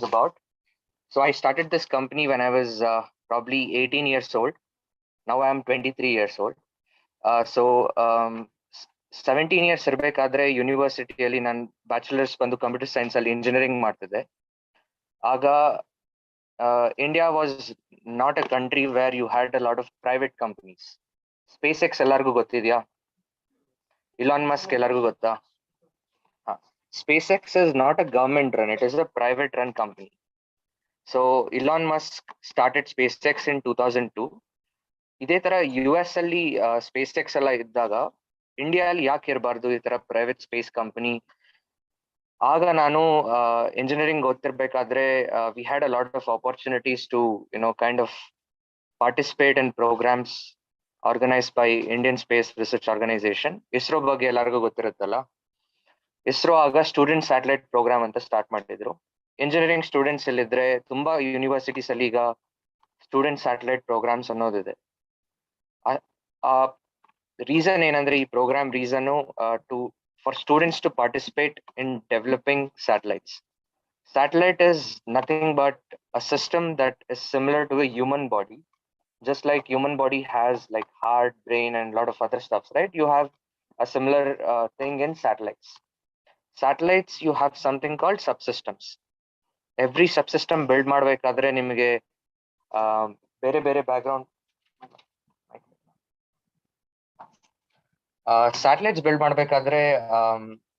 is about. So I started this company when I was probably 18 years old. Now I am 23 years old. So 17 years ಇರಬೇಕಾದ್ರೆ ಯೂನಿವರ್ಸಿಟಿಯಲ್ಲಿ ನಾನು bachelors ಬಂದು computer science ಅಲ್ಲಿ engineering ಮಾಡ್ತಿದ್ದೆ. ಆಗ India was not a country where you had a lot of private companies. SpaceX ಎಲ್ಲರಿಗೂ ಗೊತ್ತಿದ್ಯಾ? Elon Musk ಎಲ್ಲರಿಗೂ ಗೊತ್ತಾ? SpaceX is not a government run, it is a private run company. So Elon Musk started SpaceX in 2002. ಇದೇ ತರ US ಅಲ್ಲಿ SpaceX ಎಲ್ಲ ಇದ್ದಾಗ India ಅಲ್ಲಿ ಯಾಕೆ ಇರಬಾರ್ದು ಈ ತರ ಪ್ರೈವೇಟ್ ಸ್ಪೇಸ್ ಕಂಪನಿ? ಆಗ ನಾನು ಇಂಜಿನಿಯರಿಂಗ್ ಓದ್ತಿರ್ಬೇಕಾದ್ರೆ we had a lot of opportunities to kind of participate in programs organised by Indian Space Research Organisation. ISRO ಬಗ್ಗೆ ಎಲ್ಲರಿಗೂ ಗೊತ್ತಿರುತ್ತಲ್ಲ. ಇಸ್ರೋ ಆಗ ಸ್ಟೂಡೆಂಟ್ ಸ್ಯಾಟಲೈಟ್ ಪ್ರೋಗ್ರಾಮ್ ಅಂತ ಸ್ಟಾರ್ಟ್ ಮಾಡಿದ್ರು. ಇಂಜಿನಿಯರಿಂಗ್ ಸ್ಟೂಡೆಂಟ್ಸ್ ಇಲ್ಲಿದ್ರೆ ತುಂಬಾ ಯೂನಿವರ್ಸಿಟೀಸ್ ಅಲ್ಲಿ ಈಗ ಸ್ಟೂಡೆಂಟ್ ಸ್ಯಾಟಲೈಟ್ ಪ್ರೋಗ್ರಾಮ್ಸ್ ಅನ್ನೋದಿದೆ. ರೀಸನ್ ಏನಂದ್ರೆ ಈ program reason for students to participate in developing satellites. Satellite is nothing but a system that is similar to a human body. Just like human body has like heart, brain, and a lot of other stuff, right? You have a similar thing in satellites. Satellites, you have something called subsystems. Every subsystem build ಮಾಡಬೇಕಾದ್ರೆ ನಿಮಗೆ ಬೇರೆ ಬೇರೆ background satellites build ಮಾಡಬೇಕಾದ್ರೆ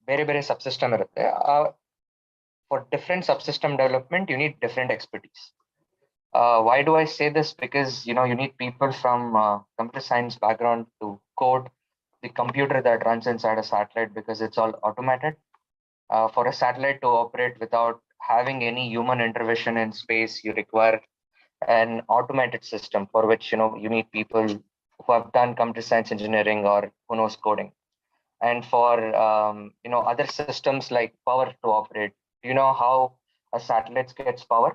ಬೇರೆ ಬೇರೆ subsystem ಇರುತ್ತೆ. For different subsystem development you need different expertise. Why do I say this? Because you need people from computer science background to code the computer that runs inside a satellite, because it's all automated. For a satellite to operate without having any human intervention in space, you require an automated system for which you need people who have done computer science engineering or who knows coding. And for other systems like power to operate, do you know how a satellite gets power?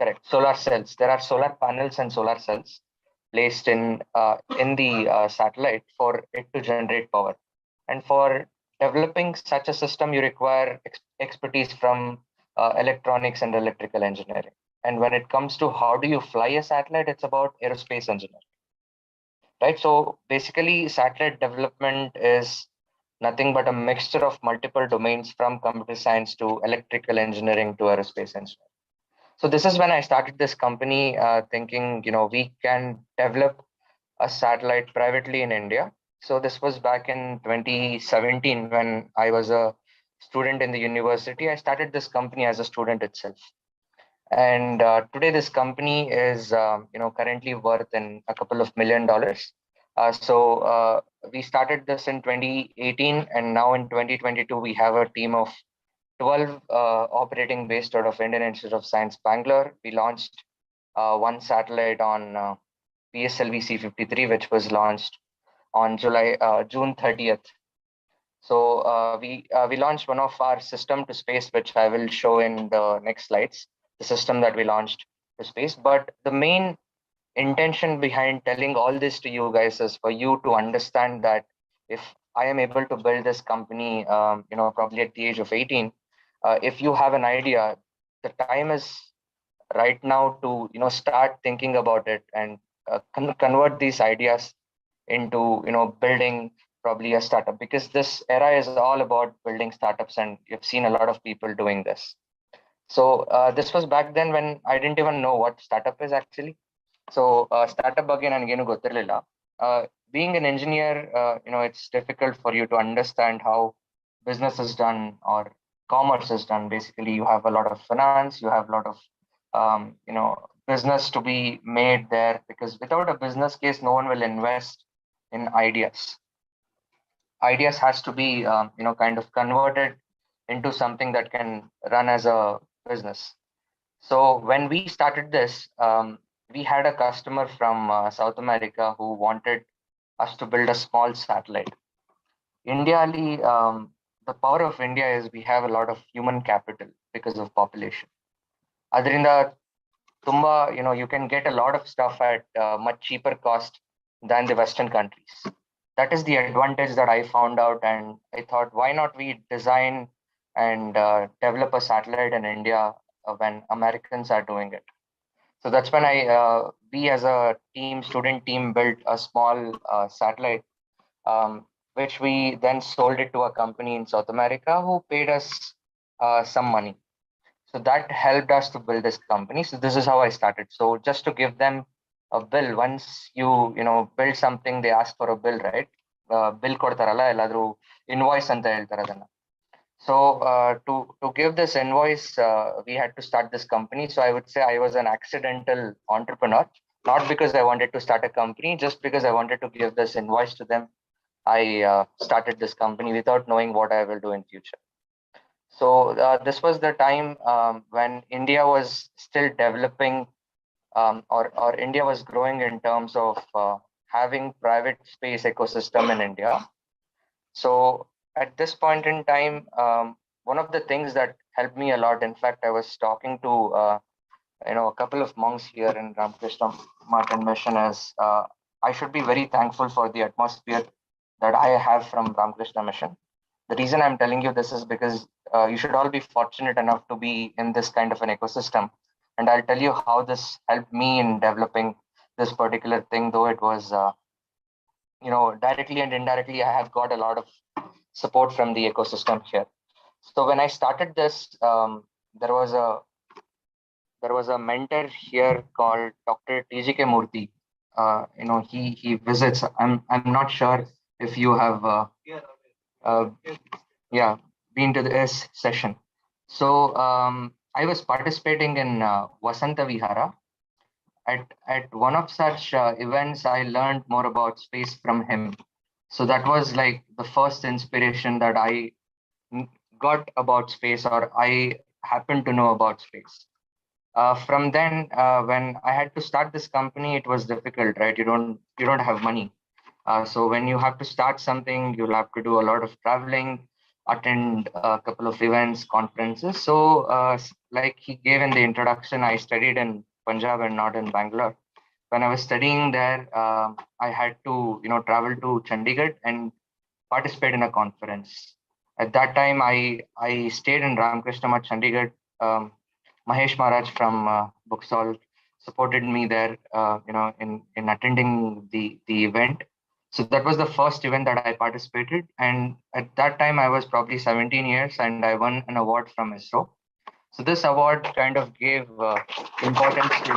Correct. Solar cells. There are solar panels and solar cells placed in the satellite for it to generate power. And for developing such a system, you require expertise from electronics and electrical engineering. And when it comes to how do you fly a satellite, it's about aerospace engineering. Right. So basically, satellite development is nothing but a mixture of multiple domains, from computer science to electrical engineering to aerospace engineering. So this is when I started this company, thinking, we can develop a satellite privately in India. So this was back in 2017 when I was a student in the university. I started this company as a student itself. And today this company is currently worth in a couple of $1 million. So we started this in 2018, and now in 2022 we have a team of 12 operating based out of Indian Institute of Science, Bangalore. We launched one satellite on PSLV C53, which was launched on June 30th. So we launched one of our system to space, which I will show in the next slides. The system that we launched to space. But the main intention behind telling all this to you guys is for you to understand that if I am able to build this company, probably at the age of 18, if you have an idea, the time is right now to start thinking about it and convert these ideas into building probably a startup, because this era is all about building startups, and you've seen a lot of people doing this. So this was back then when I didn't even know what startup is actually. So startup ಬಗ್ಗೆ ನನಗೇನು ಗೊತ್ತಿರಲಿಲ್ಲ. Being an engineer, it's difficult for you to understand how business is done or commerce is done. Basically, you have a lot of finance, you have a lot of business to be made there, because without a business case, no one will invest in ideas. Ideas has to be kind of converted into something that can run as a business. So when we started this, we had a customer from South America who wanted us to build a small satellite. India, the power of India is we have a lot of human capital because of population. Adrinda tumba, you can get a lot of stuff at much cheaper cost than the Western countries. That is the advantage that I found out, and I thought, why not we design and develop a satellite in India when Americans are doing it. So that's when we as a student team, built a small satellite, which we then sold it to a company in South America who paid us some money. So that helped us to build this company. So this is how I started. So just to give them a bill, once build something, they ask for a bill, right? Bill ಕೊಡ್ತಾರಲ್ಲ ಎಲ್ಲಾದ್ರೂ invoice ಅಂತ ಹೇಳ್ತಾರೆ ಅದನ್ನ. So to give this invoice, we had to start this company. So I would say I was an accidental entrepreneur, not because I wanted to start a company, just because I wanted to give this invoice to them. I started this company without knowing what I will do in future. So this was the time when India was still developing, or India was growing in terms of having private space ecosystem in India. So at this point in time, one of the things that helped me a lot, in fact, I was talking to a couple of monks here in Ramakrishna Martin Mission, as I should be very thankful for the atmosphere that I have from Ramakrishna Mission. The reason I'm telling you this is because you should all be fortunate enough to be in this kind of an ecosystem. And I'll tell you how this helped me in developing this particular thing, though it was, directly and indirectly, I have got a lot of support from the ecosystem here. So when I started this, there was a mentor here called Dr. TGK Murthy. He visits. I'm not sure if you have uh, yeah, been to this session. So I was participating in Vasanta Vihara. At one of such events, I learned more about space from him. So that was like the first inspiration that I got about space, or I happened to know about space. From then, when I had to start this company, it was difficult, right? You don't have money. So when you have to start something, you'll have to do a lot of traveling, attend a couple of events, conferences. So like he gave in the introduction, I studied in Punjab and not in Bangalore. When I was studying there, I had to travel to Chandigarh and participate in a conference. At that time, I stayed in Ramakrishna Math, Chandigarh. Mahesh Maharaj from Bookstall supported me there, in attending the event. So that was the first event that I participated, and at that time I was probably 17 years, and I won an award from ISRO. So this award kind of gave importance to.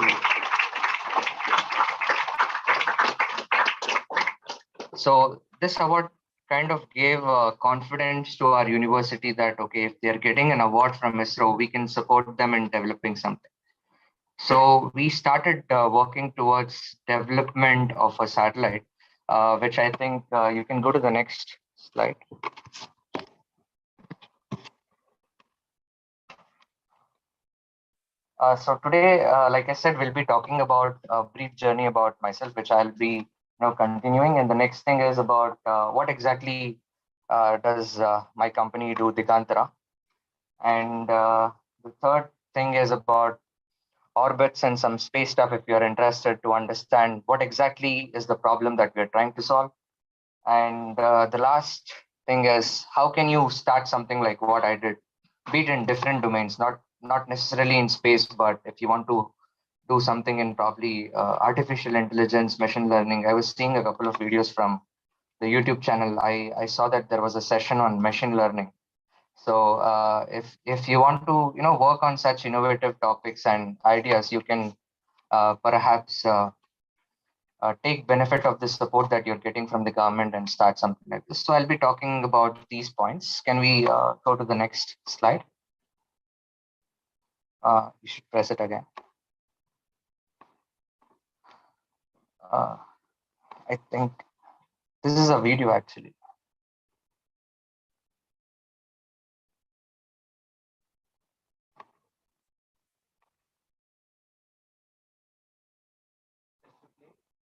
So this award kind of gave confidence to our university that, okay, if they're getting an award from ISRO, we can support them in developing something. So we started working towards development of a satellite, which I think you can go to the next slide. So today, like I said, we'll be talking about a brief journey about myself, which I'll be continuing. And the next thing is about what exactly does my company do, Digantara. And the third thing is about orbits and some space stuff if you're interested to understand what exactly is the problem that we're trying to solve. And the last thing is, how can you start something like what I did, be it in different domains, not necessarily in space, but if you want to do something in probably artificial intelligence, machine learning. I was seeing a couple of videos from the YouTube channel. I saw that there was a session on machine learning. So if you want to work on such innovative topics and ideas, you can perhaps take benefit of the support that you're getting from the government and start something like this. So I'll be talking about these points. Can we go to the next slide? You should press it again. I think this is a video actually.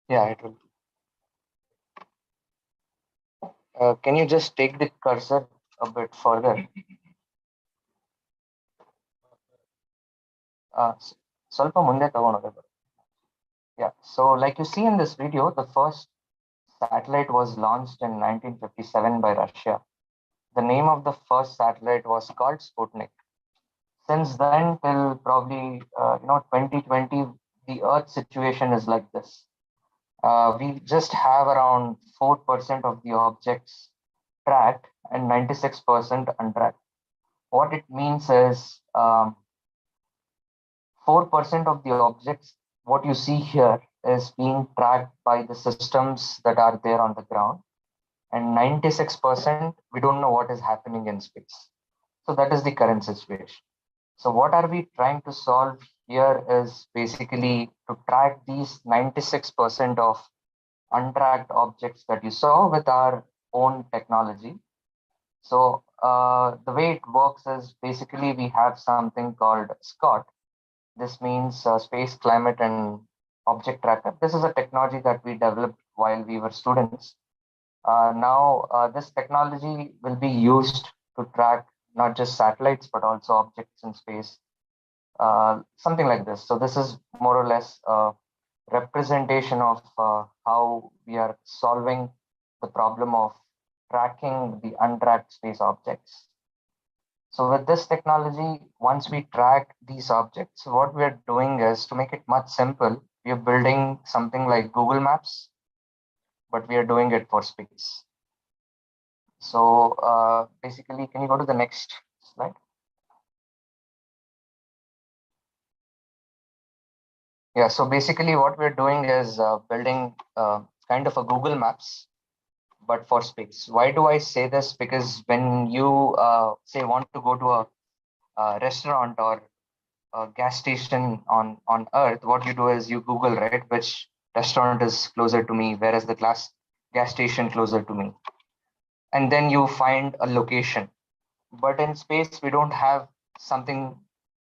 Yeah, it will. Can you just take the cursor a bit further? ಸ್ವಲ್ಪ ಮುಂದೆ ತಗೊಂಡೋದೆ. Yeah, so like you see in this video, the first satellite was launched in 1957 by Russia. The name of the first satellite was called Sputnik. Since then till probably 2020, the Earth situation is like this. We just have around 4% of the objects tracked and 96% untracked. What it means is 4% of the objects, what you see here, is being tracked by the systems that are there on the ground, and 96% we don't know what is happening in space. So that is the current situation. So what are we trying to solve here is basically to track these 96% of untracked objects that you saw with our own technology. So the way it works is basically we have something called SCOT. This means Space Climate and Object Tracker. This is a technology that we developed while we were students. Now, this technology will be used to track not just satellites, but also objects in space, something like this. So this is more or less a representation of how we are solving the problem of tracking the untracked space objects. So with this technology, once we track these objects, what we are doing is, to make it much simple, we are building something like Google Maps, but we are doing it for space. So basically, can you go to the next slide? Yeah, so basically what we're doing is building kind of a Google Maps, but for space. Why do I say this? Because when you say want to go to a restaurant or a gas station on Earth, what you do is you Google, right, which restaurant is closer to me, where is the gas station closer to me, and then you find a location. But in space, we don't have something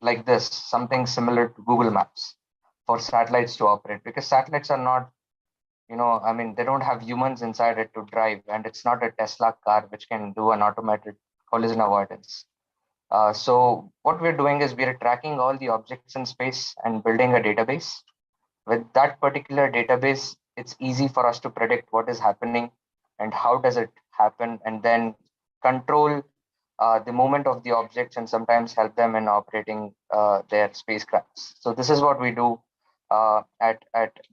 like this, something similar to Google Maps for satellites to operate, because satellites are not, I mean, they don't have humans inside it to drive, and it's not a Tesla car which can do an automated collision avoidance. So what we're doing is we're tracking all the objects in space and building a database. With that particular database, it's easy for us to predict what is happening and how does it happen, and then control the movement of the objects and sometimes help them in operating their spacecrafts. So this is what we do at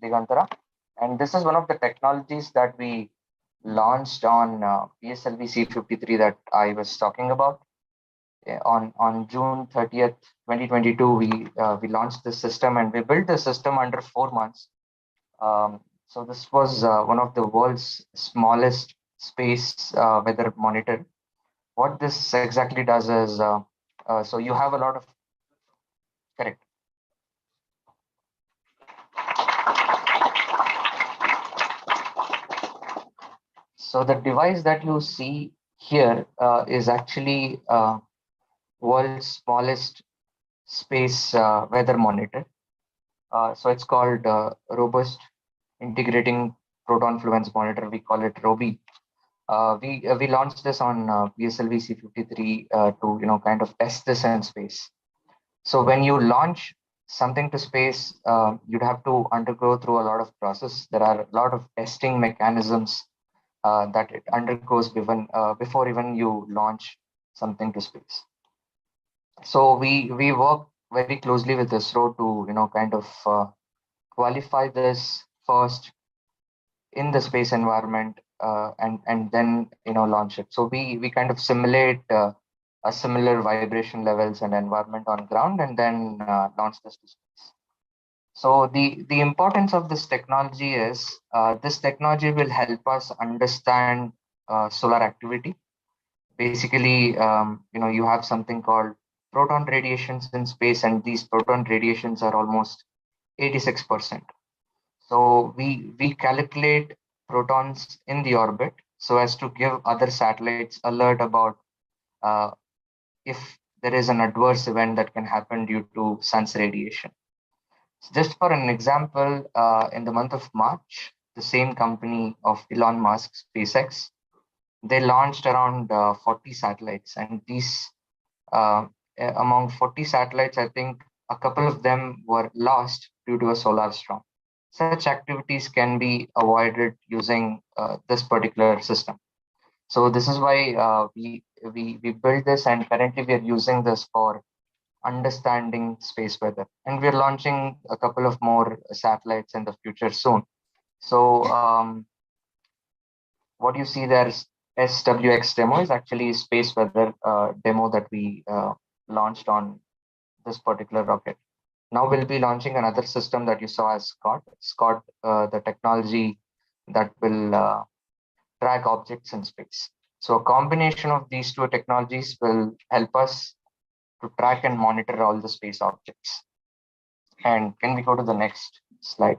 Digantara. And this is one of the technologies that we launched on PSLV C53 that I was talking about. On June 30th, 2022, we launched this system, and we built the system under 4 months. So this was one of the world's smallest space weather monitor. What this exactly does is, so you have a lot of, correct. So the device that you see here is actually world's smallest space weather monitor. So it's called Robust Integrating Proton Fluence Monitor. We call it ROBI. We launched this on PSLV C53 to kind of test this in space. So when you launch something to space, you'd have to undergo through a lot of process. There are a lot of testing mechanisms that it undergoes before even you launch something to space. So we work very closely with ISRO to kind of qualify this first in the space environment, and then launch it. So we kind of simulate a similar vibration levels and environment on ground, and then launch this to space. So the importance of this technology is this technology will help us understand solar activity. Basically, you have something called proton radiations in space, and these proton radiations are almost 86%. So we calculate protons in the orbit so as to give other satellites alert about uh, if there is an adverse event that can happen due to sun's radiation. Just for an example, in the month of March, the same company of Elon Musk, SpaceX, they launched around 40 satellites, and these among 40 satellites, I think a couple of them were lost due to a solar storm. Such activities can be avoided using this particular system. So this is why we built this, and currently we are using this for understanding space weather. And we're launching a couple of more satellites in the future soon. So what you see there is SWX demo is actually space weather demo that we launched on this particular rocket. Now we'll be launching another system that you saw as Scott. Scott, the technology that will track objects in space. So a combination of these two technologies will help us to track and monitor all the space objects. And can we go to the next slide?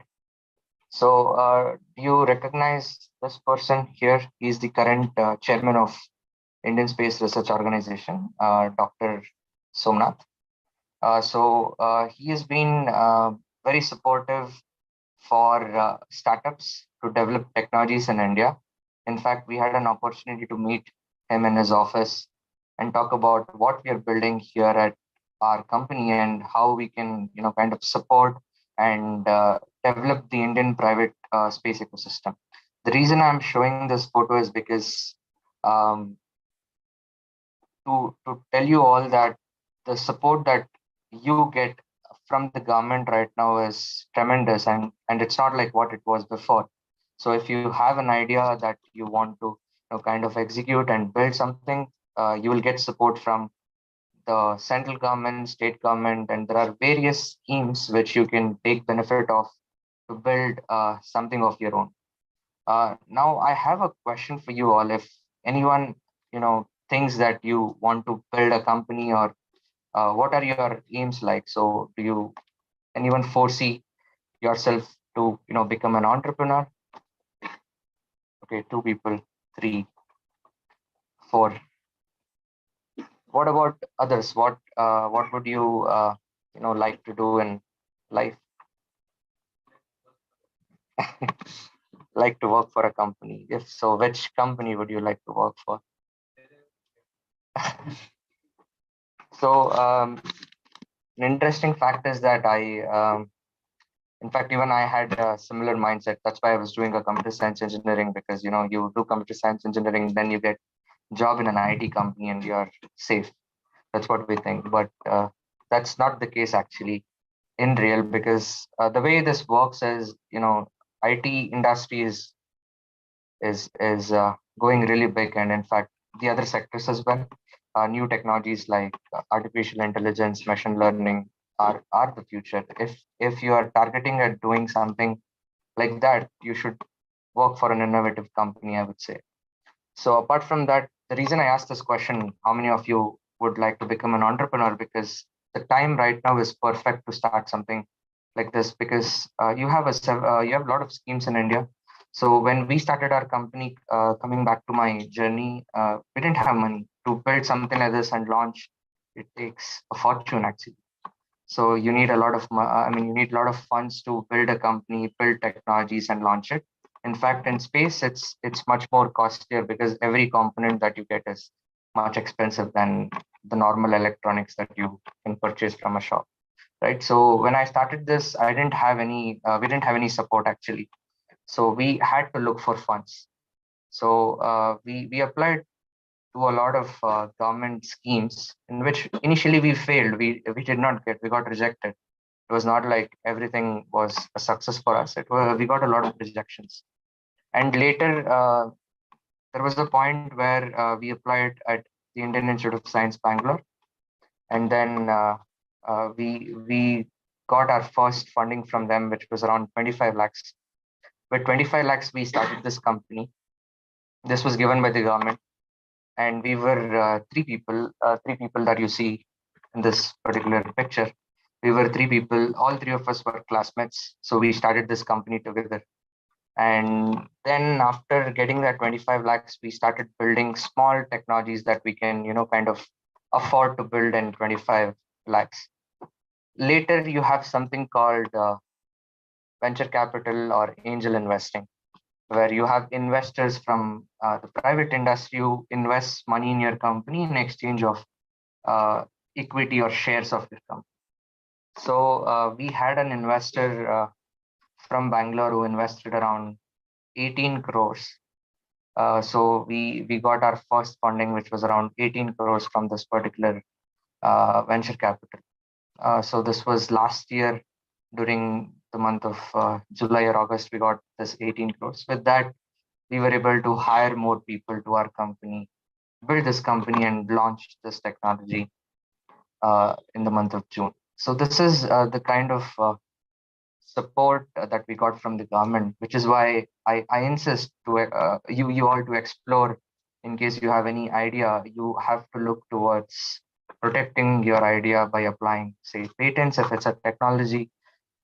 So do you recognize this person here? He's the current chairman of Indian Space Research Organization, Dr. Somnath. He has been very supportive for startups to develop technologies in India. In fact, we had an opportunity to meet him in his office and talk about what we are building here at our company and how we can, kind of support and develop the Indian private space ecosystem. The reason I'm showing this photo is because um, to tell you all that the support that you get from the government right now is tremendous, and it's not like what it was before. So if you have an idea that you want to kind of execute and build something, you will get support from the central government, state government, and there are various schemes which you can take benefit of to build something of your own. Now I have a question for you all. If anyone thinks that you want to build a company, or what are your aims like? So do you anyone foresee yourself to become an entrepreneur? Okay, two people, three, four. What about others? What would you like to do in life? Like to work for a company? If so, which company would you like to work for? So an interesting fact is that in fact, even I had a similar mindset. That's why I was doing a computer science engineering, because you do computer science engineering, then you get job in an IT company and you're safe. That's what we think, but that's not the case actually in real, because the way this works is, IT industry is going really big, and in fact, the other sectors as well. New technologies like artificial intelligence, machine learning are the future. If you are targeting at doing something like that, you should work for an innovative company, I would say. So apart from that, the reason I asked this question, how many of you would like to become an entrepreneur? Because the time right now is perfect to start something like this, because you have a lot of schemes in India. So when we started our company, coming back to my journey, we didn't have money to build something like this and launch. It takes a fortune actually. So you need a lot of, you need a lot of funds to build a company, build technologies, and launch it. In fact, in space, it's much more costlier because every component that you get is much expensive than the normal electronics that you can purchase from a shop, right? So when I started this, I didn't have any, we didn't have any support actually. So we had to look for funds. So we applied to a lot of government schemes in which initially we failed. We did not get. We got rejected. It was not like everything was a success for us. We got a lot of rejections. And later, there was a point where we applied at the Indian Institute of Science, Bangalore, and then we got our first funding from them, which was around 25 lakhs. With 25 lakhs, we started this company. This was given by the government, and we were three people that you see in this particular picture. We were three people. All three of us were classmates, so we started this company together. And then after getting that 25 lakhs, we started building small technologies that we can, kind of afford to build in 25 lakhs. Later, you have something called venture capital or angel investing, where you have investors from the private industry who invest money in your company in exchange of equity or shares of your company. So we had an investor from Bangalore who invested around 18 crores So we got our first funding, which was around 18 crores from this particular venture capital. So this was last year during the month of July or August. We got this 18 crores. With that, we were able to hire more people to our company, build this company, and launch this technology in the month of June. So this is the kind of support that we got from the government, which is why I insist to you all to explore. In case you have any idea, you have to look towards protecting your idea by applying, say, patents if it's a technology,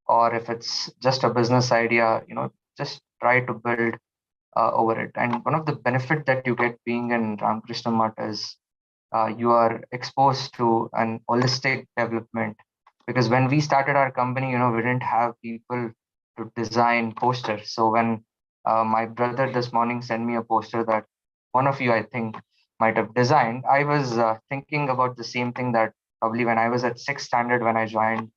or if it's just a business idea. Just try to build over it. And one of the benefit that you get being in Ramakrishna Mutt is you are exposed to an holistic development, because when we started our company, we didn't have people to design posters. So when my brother this morning sent me a poster that one of you, I think, might have designed, I was thinking about the same thing, that probably when I was at sixth standard, when I joined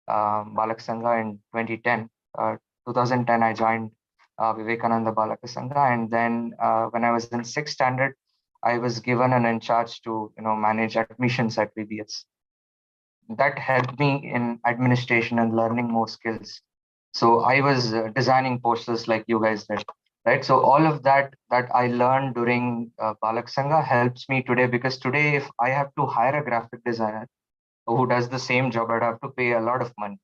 Balak Sangha in 2010, 2010 I joined Vivekananda Balaka Sangha, and then when I was in sixth standard, I was given an in charge to manage admissions at VBS. That helped me in administration and learning more skills. So I was designing posters like you guys did, right? So all of that I learned during Balak Sangha helps me today, because today if I have to hire a graphic designer who does the same job, I'd have to pay a lot of money,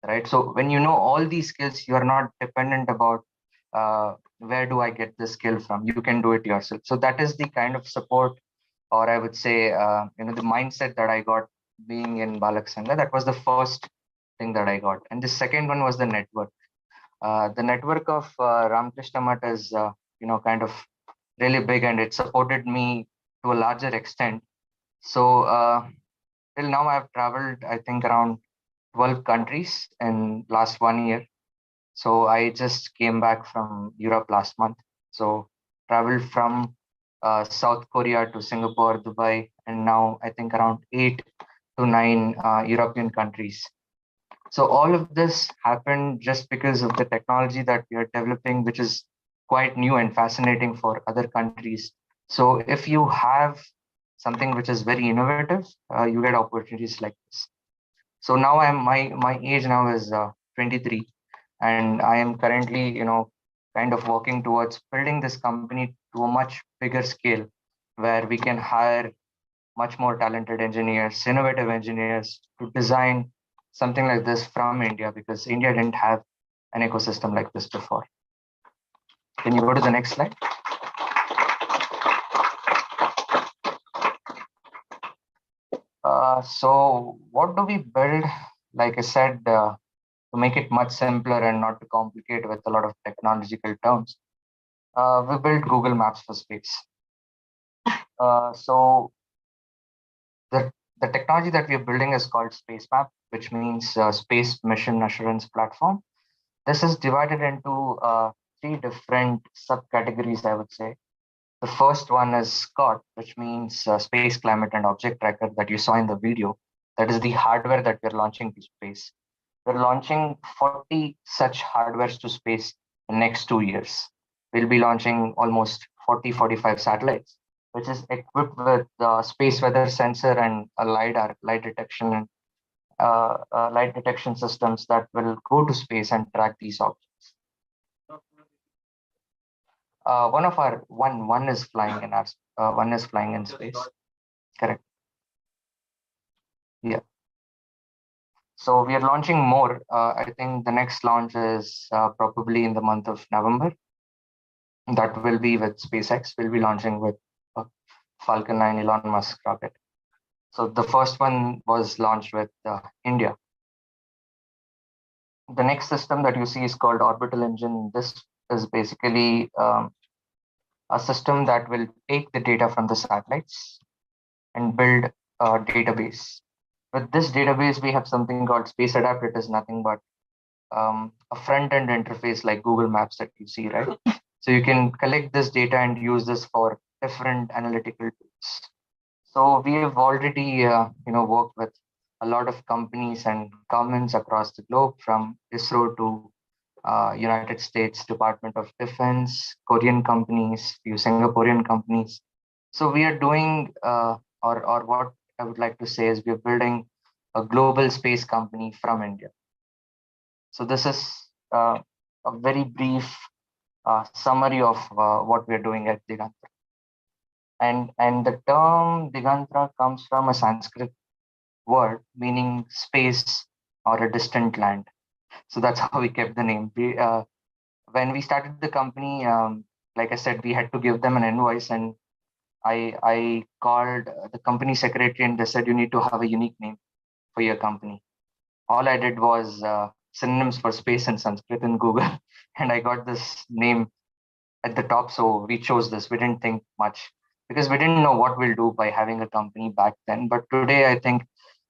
right? So when you know all these skills, you are not dependent about where do I get the skill from. You can do it yourself. So that is the kind of support, or I would say, the mindset that I got being in Balak Sangha. That was the first thing that I got. And the second one was the network. The network of Ramakrishna Mutt is, kind of really big, and it supported me to a larger extent. So till now, I've traveled, I think, around 12 countries in last 1 year. So I just came back from Europe last month. So traveled from South Korea to Singapore, Dubai, and now I think around 8 to 9 European countries. So all of this happened just because of the technology that we are developing, which is quite new and fascinating for other countries. So if you have something which is very innovative, you get opportunities like this. So now my age now is 23, and I am currently kind of working towards building this company to a much bigger scale, where we can hire much more talented engineers, innovative engineers, to design something like this from India, because India didn't have an ecosystem like this before. Can you go to the next slide? So what do we build? Like I said, to make it much simpler and not to complicate with a lot of technological terms, we built Google Maps for space. So the technology that we're building is called Space Map, which means Space Mission Assurance Platform. This is divided into three different subcategories, I would say. The first one is SCOT, which means Space Climate and Object Tracker that you saw in the video. That is the hardware that we're launching to space. We're launching 40 such hardwares to space in next 2 years. We'll be launching almost 40-45 satellites, which is equipped with space weather sensor and a LiDAR, light detection systems that will go to space and track these objects. One is flying in our one is flying in space. Correct. Yeah. So we are launching more. I think the next launch is probably in the month of November. That will be with SpaceX. We'll be launching with Falcon 9 Elon Musk rocket. So the first one was launched with India. The next system that you see is called Orbital Engine. This is basically a system that will take the data from the satellites and build a database. With this database, we have something called Space Adapt. It is nothing but a front-end interface like Google Maps that you see, right? So you can collect this data and use this for different analytical tools. So we have already, worked with a lot of companies and governments across the globe, from ISRO to United States Department of Defense, Korean companies, few Singaporean companies. So we are doing, or what I would like to say is we are building a global space company from India. So this is a very brief summary of what we are doing at Digantara. And the term Digantara comes from a Sanskrit word meaning space or a distant land. So that's how we kept the name. When we started the company, like I said, we had to give them an invoice, and I called the company secretary and they said you need to have a unique name for your company. All I did was synonyms for space and Sanskrit in Google, and I got this name at the top. So we chose this. We didn't think much because we didn't know what we'll do by having a company back then. But today, I think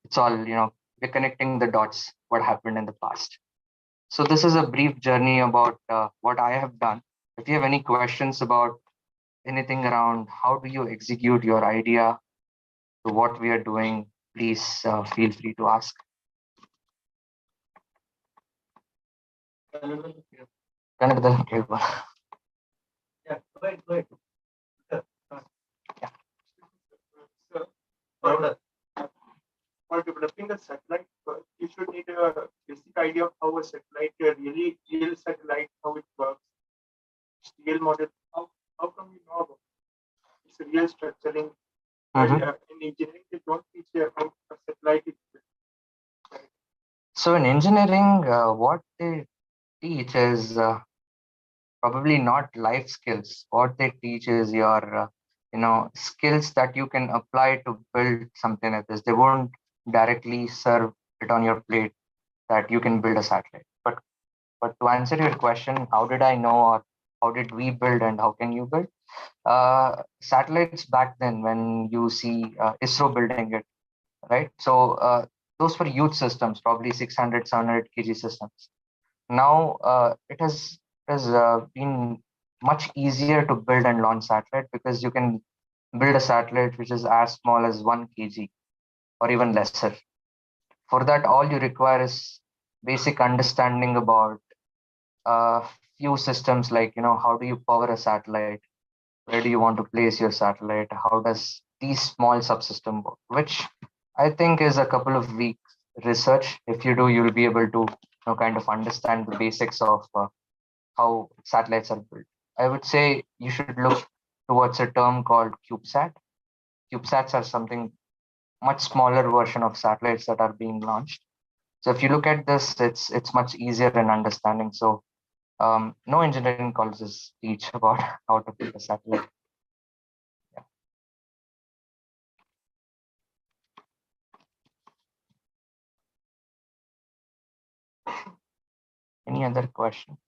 it's all, we're connecting the dots, what happened in the past. So this is a brief journey about what I have done. If you have any questions about anything around how do you execute your idea to what we are doing, please feel free to ask. ಕನ್ನಡದಲ್ಲಿ ಕೇಳ್ಬಾ? Yeah, go ahead. Yeah. So, for developing a satellite, you should need a basic idea of how a satellite, real satellite, how it works, real model. How come you know about it? It's a real structuring. In engineering, they don't teach you how a satellite is built. So in engineering, what they teach is probably not life skills. What they teach is your skills that you can apply to build something like this. They won't directly serve it on your plate that you can build a satellite. But to answer your question, how did I know, or how did we build, and how can you build satellites back then? When you see ISRO building it, right? So those were huge systems, probably 600 700 kg systems. Now it has been much easier to build and launch satellite because you can build a satellite which is as small as 1 kg or even lesser. For that, all you require is basic understanding about few systems, like how do you power a satellite, where do you want to place your satellite, how does these small subsystem work, which I think is a couple of weeks research. If you do, you'll be able to kind of understand the basics of how satellites are built. I would say you should look towards a term called CubeSat. CubeSats are something much smaller version of satellites that are being launched. So if you look at this, it's much easier in understanding. So no engineering colleges teach about how to build a satellite. Yeah. Any other question?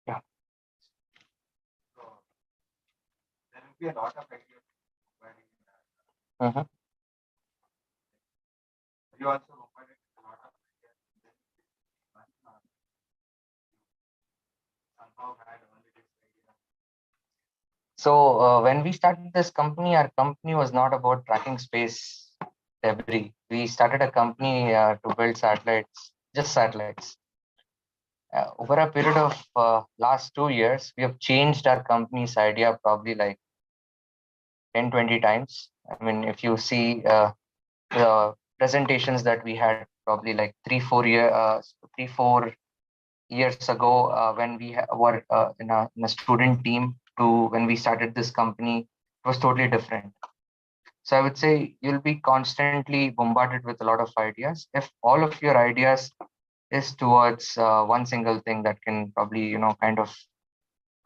Yeah. So, there will be a lot of ideas. Mm-hmm. You also open it a lot of ideas. Somehow had only this idea. So when we started this company, our company was not about tracking space debris. We started a company to build satellites, just satellites. Over a period of last 2 years, we have changed our company's idea probably like 10, 20 times. I mean, if you see the presentations that we had probably like 3, 4 years ago when we were in a student team to when we started this company, it was totally different. So I would say you'll be constantly bombarded with a lot of ideas. If all of your ideas is towards one single thing that can probably kind of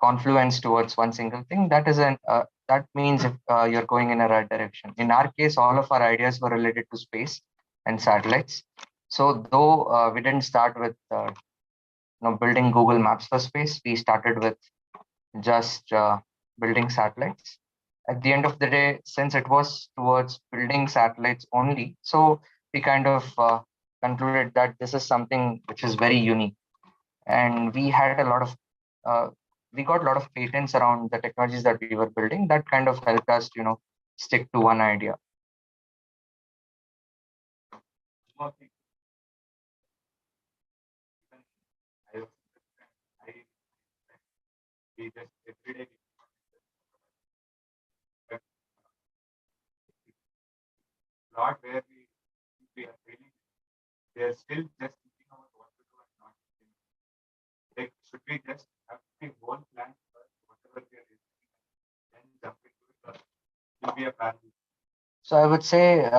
confluence towards one single thing, that means if you're going in a right direction. In our case, all of our ideas were related to space and satellites. So though we didn't start with building Google Maps for space, we started with just building satellites. At the end of the day, since it was towards building satellites only, so we kind of concluded that this is something which is very unique. And we had a lot of we got a lot of patents around the technologies that we were building. That kind of helped us, stick to one idea. More thing. I was, I, we just every day, but not where we are failing. They are still just thinking about what to do and not thinking. Like, should we just have the whole plan first, whatever we are doing, then jump into it, or will be a parallel? So I would say,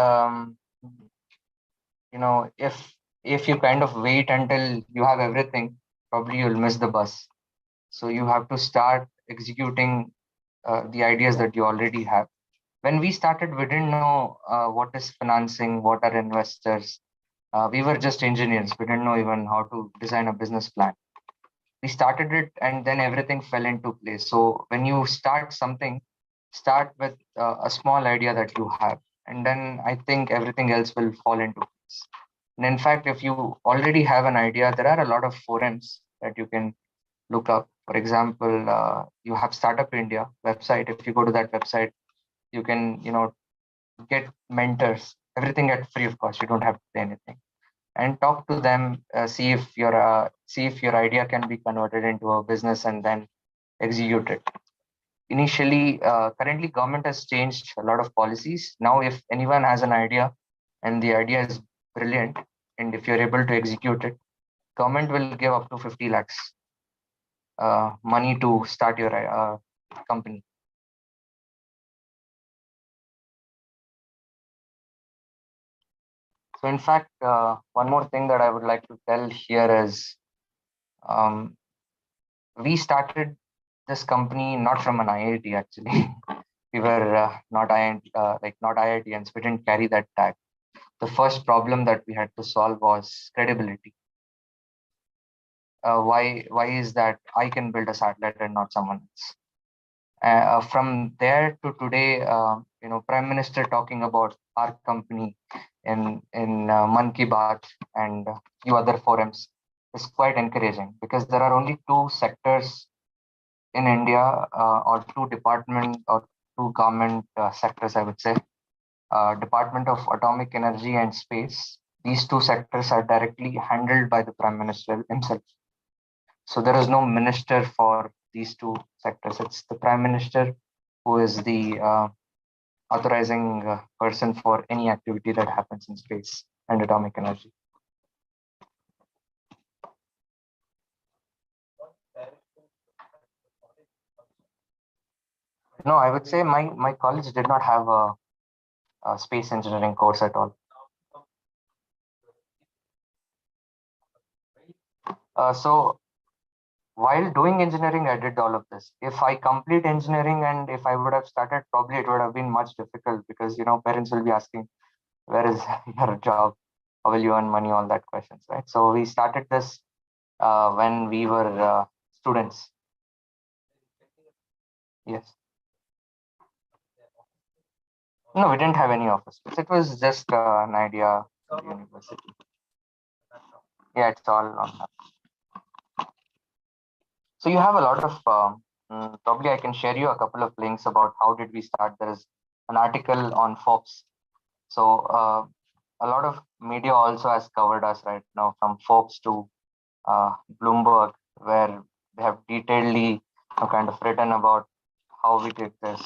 if you kind of wait until you have everything, probably you'll miss the bus. So you have to start executing the ideas that you already have. When we started, we didn't know what is financing, what are investors. We were just engineers. We didn't know even how to design a business plan. We started it, and then everything fell into place. So when you start something, start with a small idea that you have, and then I think everything else will fall into place. And in fact, if you already have an idea, there are a lot of forums that you can look up. For example, you have Startup India website. If you go to that website, you can get mentors, everything at free of cost. You don't have to pay anything, and talk to them. See if your idea can be converted into a business, and then execute it. Initially, currently, government has changed a lot of policies. Now, if anyone has an idea and the idea is brilliant, and if you're able to execute it, government will give up to 50 lakhs money to start your company. So, in fact, one more thing that I would like to tell here is, um, we started this company not from an IIT actually. We were not not IITians. We didn't carry that tag. The first problem that we had to solve was credibility. Why is that I can build a satellite and not someone else? From there to today, Prime Minister talking about our company in Man Ki Baat and few other forums is quite encouraging, because there are only two sectors in India, or two department or two government sectors, I would say, Department of Atomic Energy and Space. These two sectors are directly handled by the Prime Minister himself. So there is no minister for these two sectors. It's the Prime Minister who is the authorizing person for any activity that happens in space and atomic energy. No, I would say my college did not have a space engineering course at all. So while doing engineering, I did all of this. If I complete engineering and if I would have started, probably it would have been much difficult, because parents will be asking, where is your job? How will you earn money? All that questions, right? So we started this when we were students. Yes. No, we didn't have any office space. It was just an idea of the university. Yeah, it's all on that. So you have a lot of, probably I can share you a couple of links about how did we start. There is an article on Forbes. So a lot of media also has covered us right now, from Forbes to Bloomberg, where they have detailedly kind of written about how we did this.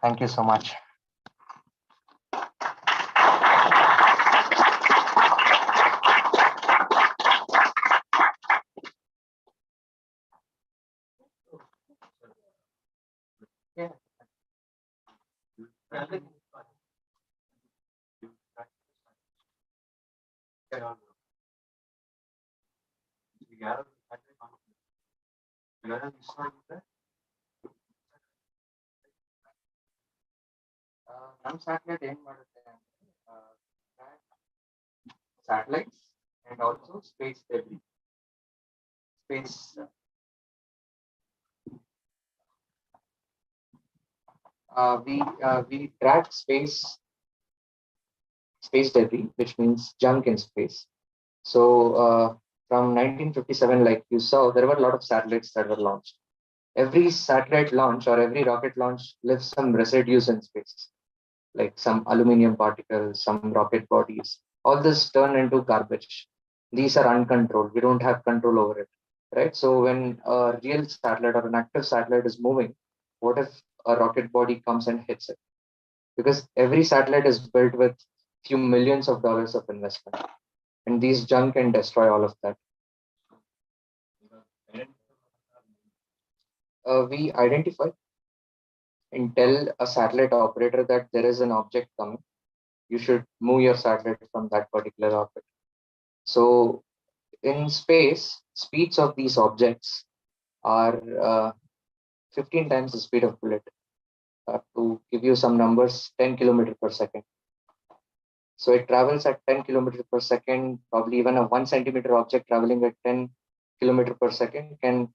Thank you so much. Yeah. ನಮ್ಮ satellite ಏನ್ ಮಾಡುತ್ತೆ ಅಂದ್ರೆ, satellites and also space debris. space. We track space debris, which means junk in space. So from 1957, like you saw, there were a lot of satellites that were launched. Every satellite launch or every rocket launch leaves some residues in space, like some aluminum particles, some rocket bodies. All this turn into garbage. These are uncontrolled. We don't have control over it, right? So when a real satellite or an active satellite is moving, what if a rocket body comes and hits it? Because every satellite is built with few millions of dollars of investment, and these junk can destroy all of that. We identify and tell a satellite operator that there is an object coming. You should move your satellite from that particular orbit. So in space, speeds of these objects are 15 times the speed of bullet. To give you some numbers, 10 kilometers per second. So it travels at 10 kilometers per second. Probably even a 1 centimeter object traveling at 10 kilometers per second can,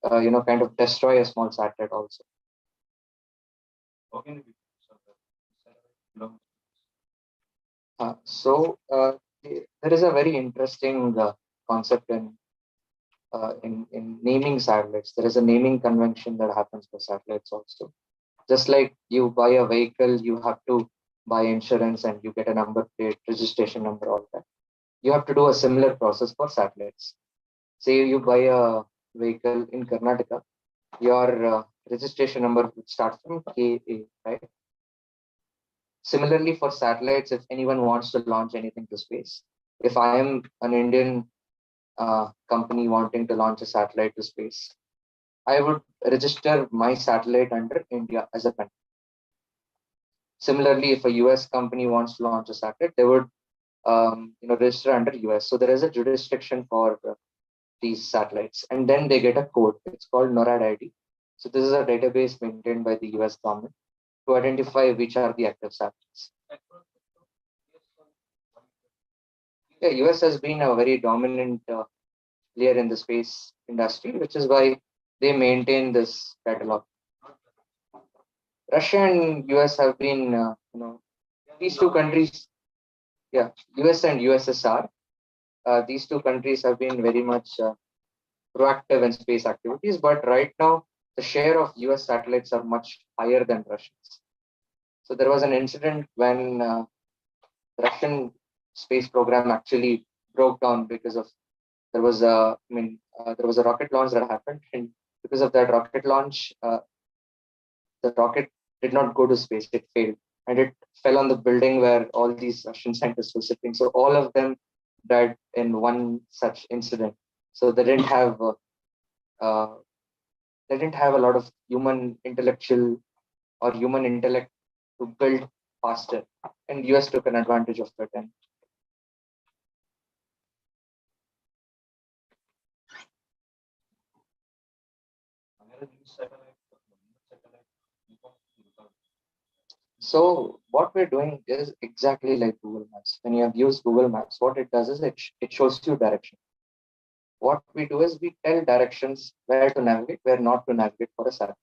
kind of destroy a small satellite also. There is a very interesting concept in naming satellites. There is a naming convention that happens for satellites also. Just like you buy a vehicle, you have to buy insurance and you get a number plate, registration number, all that. You have to do a similar process for satellites. Say you buy a vehicle in Karnataka, your registration number would start from KA, right? Similarly, for satellites, if anyone wants to launch anything to space, if I am an Indian company wanting to launch a satellite to space, I would register my satellite under India as a country. Similarly, if a US company wants to launch a satellite, they would register under US. So there is a jurisdiction for these satellites, and then they get a code. It's called NORAD ID. So this is a database maintained by the US government to identify which are the active satellites. Yeah, US has been a very dominant player in the space industry, which is why they maintain this catalog. Russia and US have been, these two countries, yeah, US and USSR, these two countries have been very much proactive in space activities, but right now the share of US satellites are much higher than Russians. So there was an incident when Russian space program actually broke down because of there was a rocket launch that happened, and because of that rocket launch, the rocket did not go to space; it failed, and it fell on the building where all these Russian scientists were sitting. So all of them died in one such incident. So uh, they didn't have a lot of human intellectual or human intellect to build faster, and US took an advantage of that. And so what we're doing is exactly like Google Maps. When you have used Google Maps, what it does is it shows you direction. What we do is we tell directions where to navigate, where not to navigate for a satellite.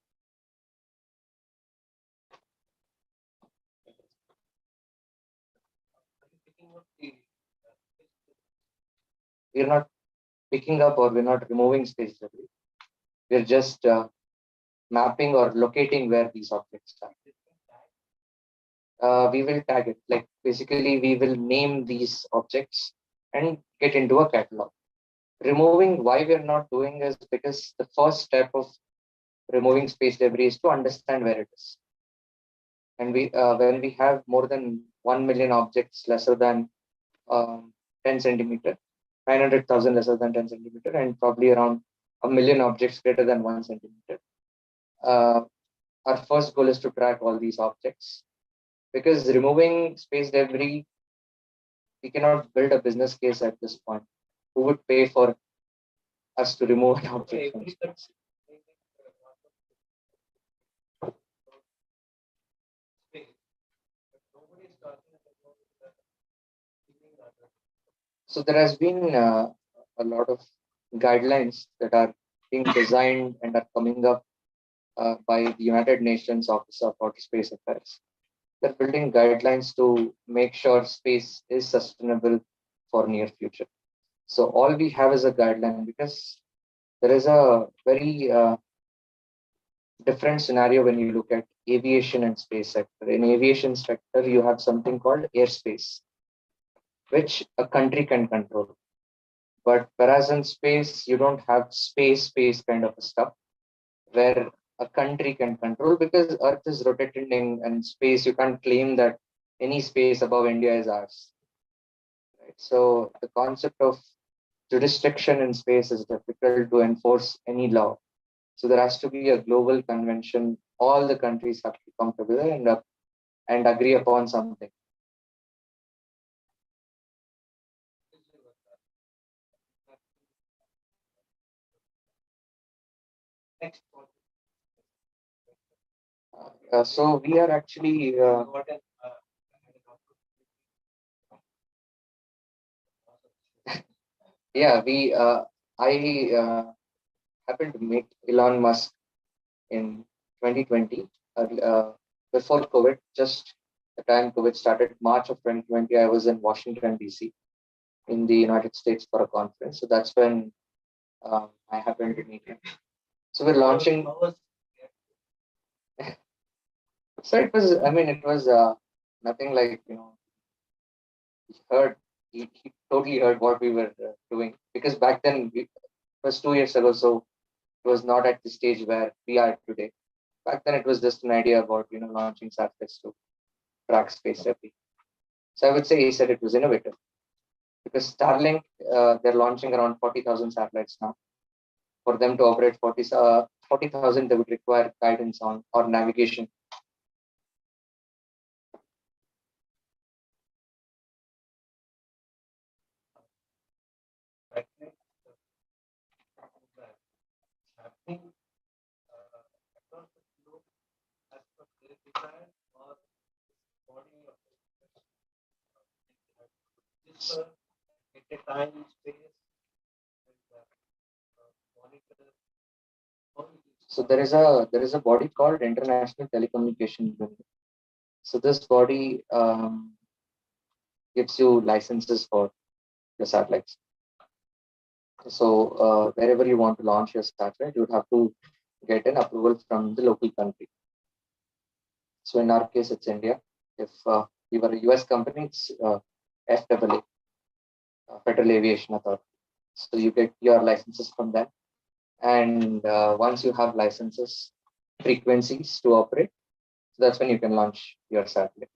We're not picking up or we're not removing space debris. We're just mapping or locating where these objects are. We will tag it. Like basically, we will name these objects and get into a catalog. Removing, why we're not doing is because the first step of removing space debris is to understand where it is. And when we have more than 1 million objects lesser than 10 centimeter, 900,000 lesser than 10 centimeter, and probably around a million objects greater than 1 centimeter. Our first goal is to track all these objects, because removing space debris, we cannot build a business case at this point. Who would pay for us to remove an object from space? So there has been a lot of guidelines that are being designed and are coming up by the United Nations Office of Outer Space Affairs. They're building guidelines to make sure space is sustainable for near future. So all we have is a guideline because there is a very different scenario when you look at aviation and space sector. In aviation sector, you have something called airspace, which a country can control. But whereas in space, you don't have space kind of a stuff where a country can control because Earth is rotating and space, you can't claim that any space above India is ours. Right? So the concept of jurisdiction in space is difficult to enforce any law. So there has to be a global convention. All the countries have to come together and agree upon something. So we are actually yeah, we I happened to meet Elon Musk in 2020 before COVID. Just the time COVID started, March of 2020, I was in Washington D.C. in the United States for a conference. So that's when I happened to meet him. So we're launching. So it was. I mean, it was nothing like he heard. He totally heard what we were doing because back then it was 2 years ago. So it was not at the stage where we are today. Back then, it was just an idea about launching satellites to track space every. So I would say he said it was innovative because Starlink they're launching around 40,000 satellites now. For them to operate 40,000, they would require guidance on or navigation. So there is a body called International Telecommunication Union. So this body gives you licenses for the satellites. So wherever you want to launch your satellite, you would have to get an approval from the local country. So in our case, it's India. If we were a US company, it's FAA, Federal Aviation Authority. So you get your licenses from them. And once you have licenses, frequencies to operate, so that's when you can launch your satellite.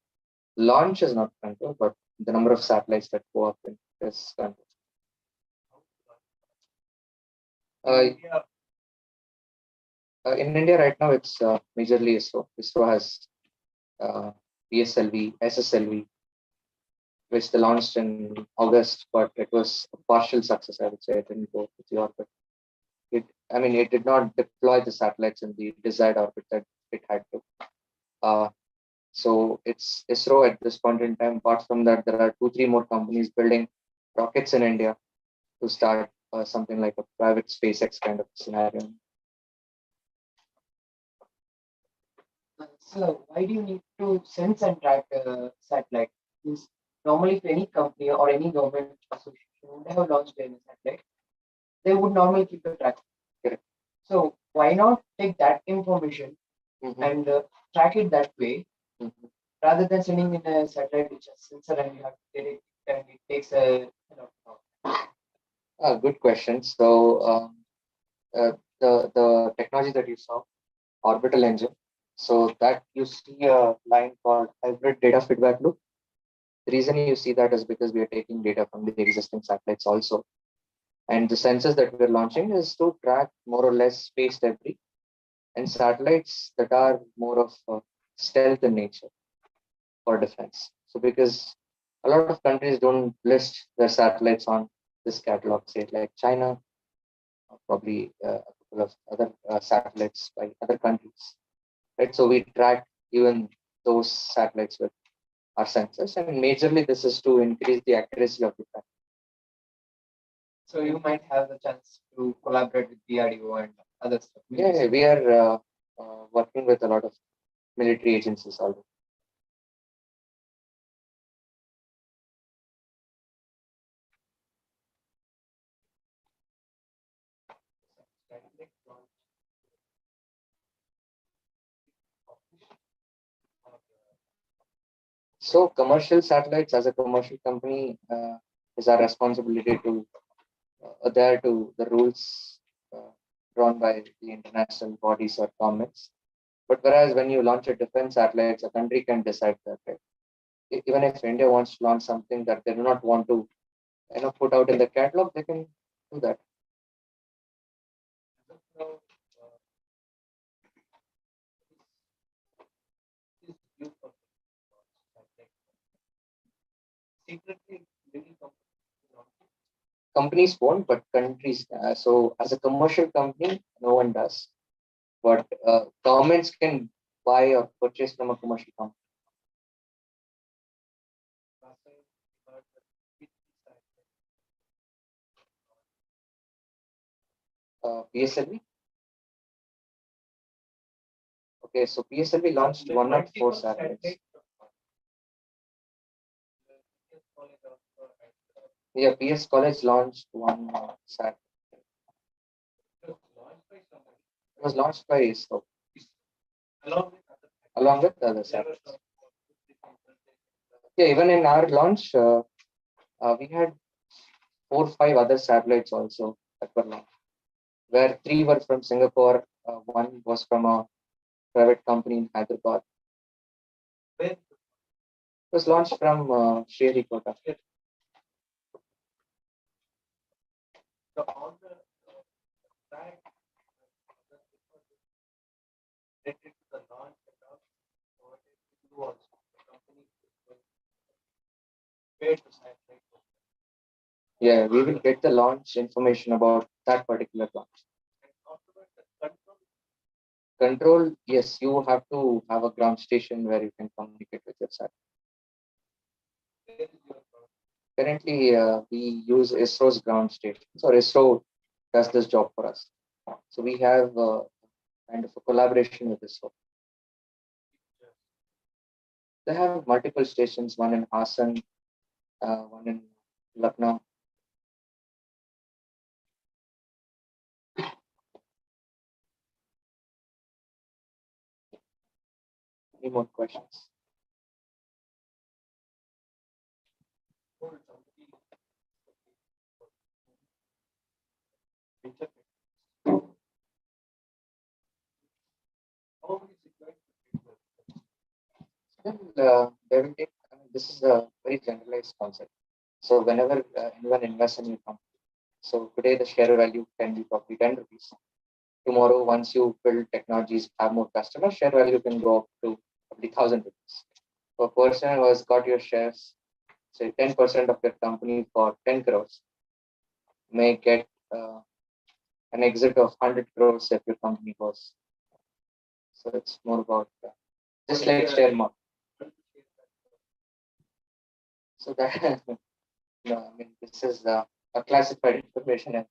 Launch is not control, but the number of satellites that go up in is control. In India right now, it's majorly ISRO. ISRO has PSLV, SSLV, which they launched in August, but it was a partial success, I would say. It didn't go with the orbit. It did not deploy the satellites in the desired orbit that it had to. So it's ISRO at this point in time. Apart from that, there are 2, 3 more companies building rockets in India to start something like a private SpaceX kind of scenario. So why do you need to sense and track a satellite? Means normally, if any company or any government association would have launched any satellite, they would normally keep a track. Correct. So why not take that information and track it that way, rather than sending in a satellite which has sensor and you have to get it and it takes a Good question. So the technology that you saw, orbital engine. So that you see a line called hybrid data feedback loop. The reason you see that is because we are taking data from the existing satellites also. And the sensors that we're launching is to track more or less space debris and satellites that are more of stealth in nature for defense. So because a lot of countries don't list their satellites on this catalog, say like China, or probably a couple of other satellites by other countries, right? So we track even those satellites with our sensors, and majorly this is to increase the accuracy of the track. So you might have the chance to collaborate with DRDO and other stuff. Yeah, we are working with a lot of military agencies already. So commercial satellites as a commercial company is our responsibility to adhere to the rules uh, drawn by the international bodies or governments. But whereas when you launch a defense satellites, a country can decide that, right? Even if India wants to launch something that they do not want to, put out in the catalog, they can do that. Companies won't, but countries. So as a commercial company, no one does. But governments can buy or purchase from a commercial company. PSLV. Okay, so PSLV launched 104 satellites. Yeah, PS College launched one satellite. It was launched by ISRO along with other satellites. Yeah, even in our launch, we had 4 or 5 other satellites also that were launched, where 3 were from Singapore, one was from a private company in Hyderabad. It was launched from Sriharikota. Yeah, we will get the launch information about that particular launch. Control, yes, you have to have a ground station where you can communicate with your satellite. Currently, we use ISRO's ground stations, or ISRO does this job for us. So we have kind of a collaboration with ISRO. They have multiple stations, one in Hassan, one in Lucknow. Any more questions? They will take, this is a very generalized concept. So whenever anyone invests in your company, so today the share value can be probably 10 rupees. Tomorrow, once you build technologies, have more customers, share value can go up to probably 1,000 rupees. So a person who has got your shares, say 10% of your company for 10 crores, may get an exit of 100 crores if your company goes. So it's more about just like share market. So that no, I mean this is a classified information. And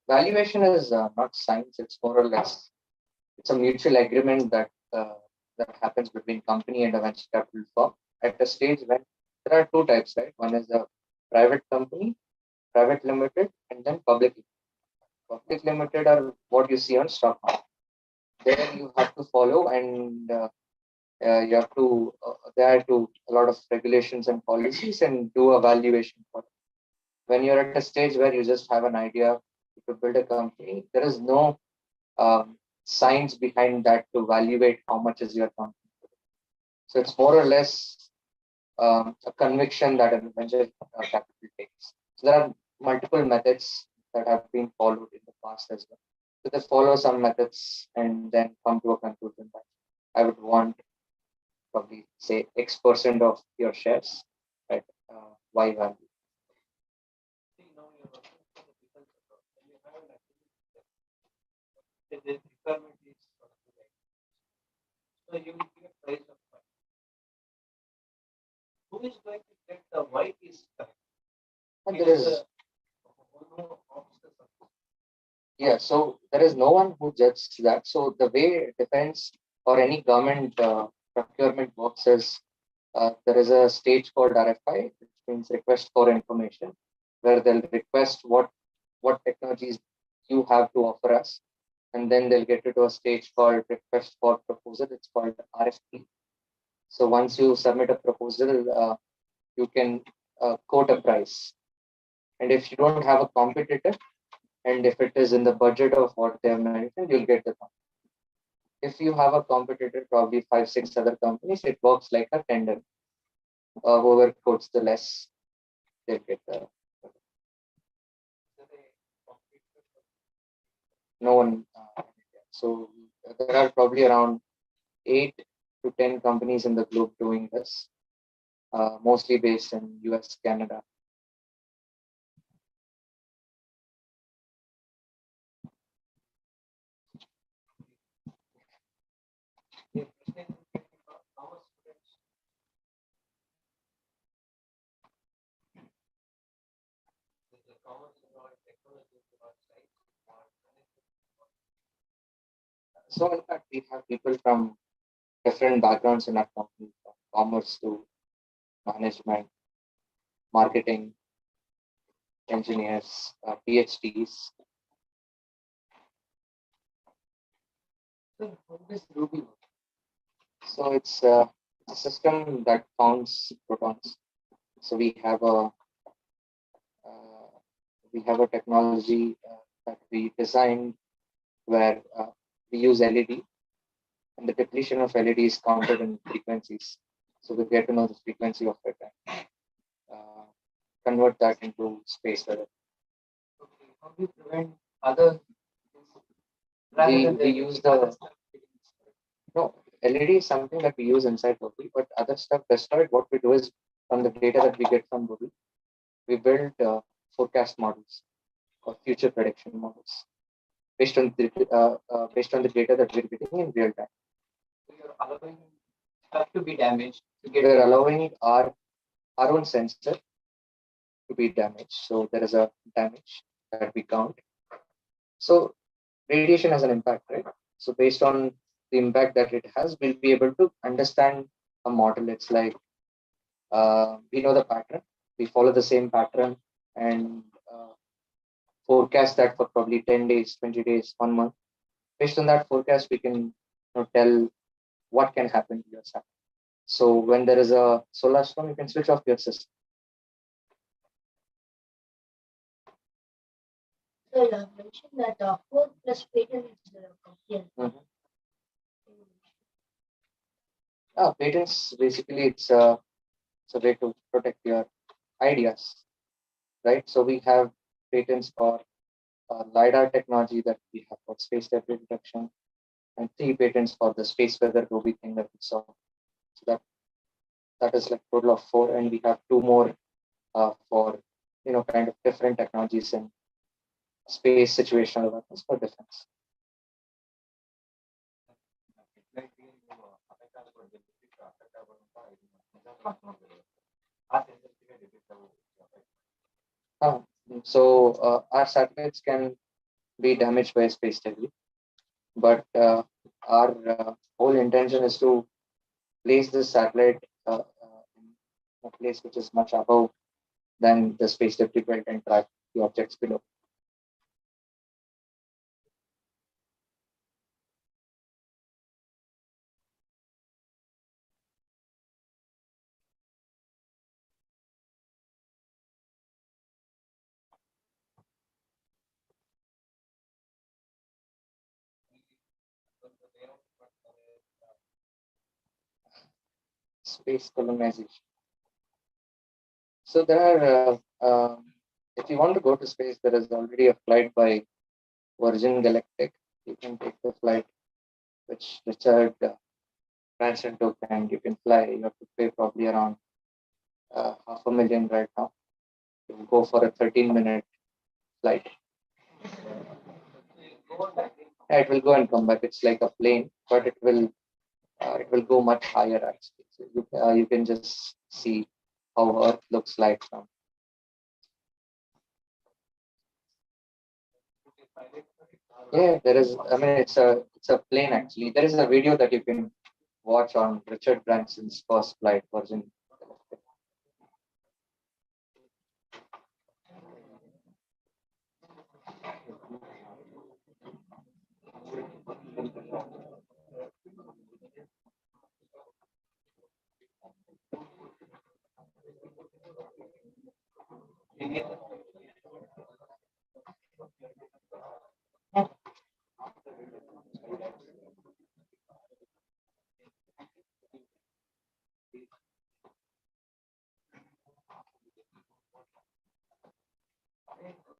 valuation is not science; it's more or less it's a mutual agreement that happens between company and a venture capital firm at a stage when there are two types, right? One is a private company, private limited, and then public. Public limited are what you see on stock market. There you have to follow and you have to there are to a lot of regulations and policies and do a valuation for it. When you're at a stage where you just have an idea to build a company, there is no science behind that to evaluate how much is your company. So it's more or less a conviction that a venture capital takes. So there are multiple methods that have been followed in the past as well. So they follow some methods and then come to a conclusion that I would want probably say X% of your shares at Y value. who is going to get the why is correct? And there is, yeah, so there is no one who judges that. So the way defense or any government procurement works is there is a stage called RFI, which means request for information, where they'll request what technologies you have to offer us, and then they'll get to a stage called request for proposal. It's called RFP. So once you submit a proposal, you can quote a price, and if you don't have a competitor, and if it is in the budget of what they have mentioned, you'll get the company. If you have a competitor, probably 5, 6 other companies, it works like a tender. Whoever quotes the less, they'll get the. No one. So there are probably around 8 to 10 companies in the globe doing this, mostly based in US, Canada. So in fact, we have people from different backgrounds in our company, from commerce to management, marketing, engineers, PhDs. So how does Ruby work? So it's a system that counts protons. So we have a technology that we designed where we use LED, and the depletion of LED is counted in frequencies. So we get to know the frequency of it and convert that into space weather. Okay, how do you prevent other? We use the no LED is something that we use inside Ruby, but other stuff destroyed. What we do is from the data that we get from Ruby, we build forecast models or future prediction models based on the data that we're getting in real time. So you're allowing stuff to be damaged. We're allowing our own sensor to be damaged. So there is a damage that we count. So radiation has an impact, right? So based on the impact that it has, we'll be able to understand a model. It's like we know the pattern, we follow the same pattern, and forecast that for probably 10 days, 20 days, 1 month. Based on that forecast, we can tell what can happen to your satellite. So when there is a solar storm, you can switch off your system. So you have mentioned that 4+ patents company. Patents basically it's a way to protect your ideas, right? So we have patents for LiDAR technology that we have for space debris detection, and 3 patents for the space weather Ruby thing that we saw. So that is like total of 4, and we have 2 more for kind of different technologies in space situational awareness for defense. So our satellites can be damaged by space debris, but our whole intention is to place the satellite in a place which is much above than the space debris belt and track the objects below. Space colonization. So there are, if you want to go to space, there is already a flight by Virgin Galactic. You can take the flight, which Richard Branson took, and you can fly. You have to pay probably around $500,000 right now. You will go for a 13-minute flight. Yeah, it will go and come back. It's like a plane, but it will go much higher actually. So you can just see how Earth looks like from. Yeah, there is. I mean, it's a plane actually. There is a video that you can watch on Richard Branson's first flight version.